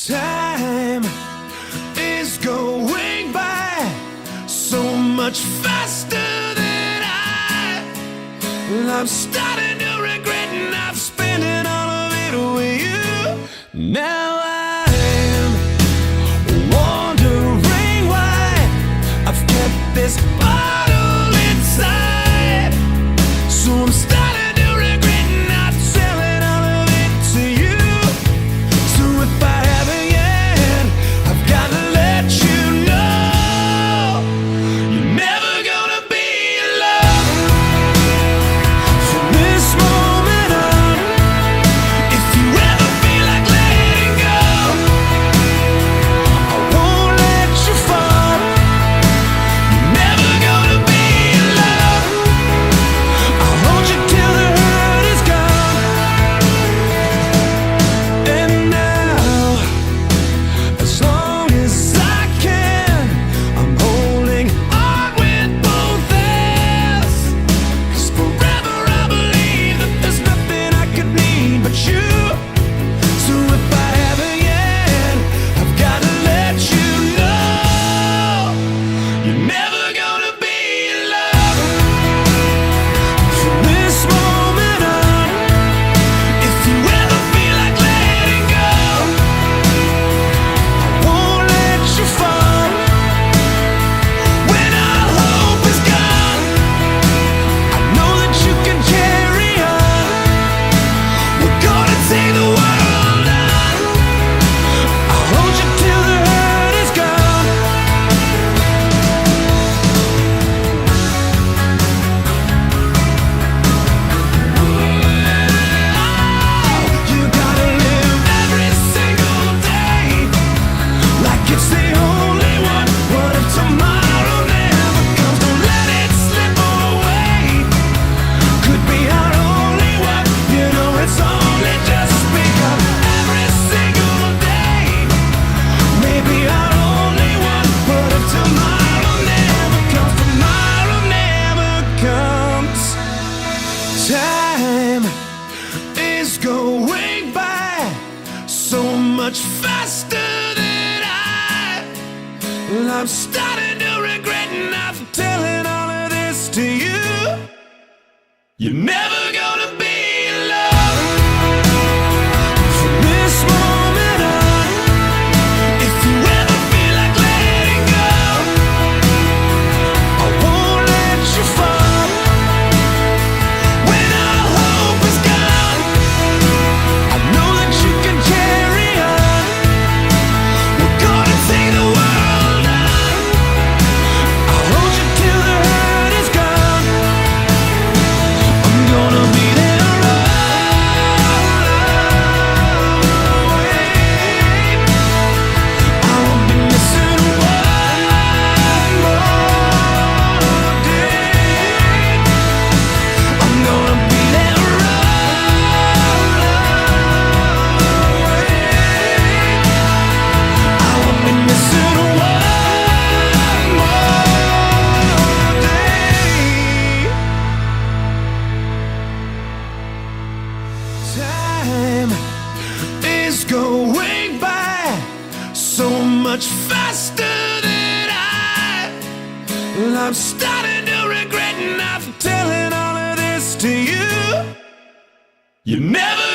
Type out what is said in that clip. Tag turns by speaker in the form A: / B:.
A: Time is going by so much faster than I'm starting to regret not spending all of it with you. Now I'm wondering why I've kept this bottle inside. So I'm starting to regret not selling all of it to you. So if I haven't yet, I've got to let you know you're never gonna be alone from this moment on. If you ever feel like letting go, I won't let you fall. You're never gonna be alone. I'll hold you till the hurt is gone. And now, as long as I can, I'm holding on with both hands. 'Cause forever I believe that there's nothing I could need but you. So if I haven't yet, I've got to let you know you're never gonna be alone from this moment on. If you ever feel like letting go, I won't let you fall. When all hope is gone, I know that you can carry on. We're gonna take the world on. I'll hold you till the hurt is gone. You gotta live every single day like it's the only one. What if tomorrow never comes? Don't let it slip away. Could be our only one. You know it's only just begun. Every single day, maybe our only one. What if tomorrow never comes? Tomorrow never comes. Time is going by so much faster than I'm starting to regret not telling all of this to you. You're never gonna be alone from this moment on. If you ever feel like letting go, I won't let you fall. When all hope is gone, I know that you can carry on. We're gonna take the world on. I'll hold you till the hurt is gone. I'm gonna be there always. I won't be missing one more day. I'm gonna be there always. I won't be missing one more day. Time is going by so much faster than I'm starting to regret not telling all of this to you. You never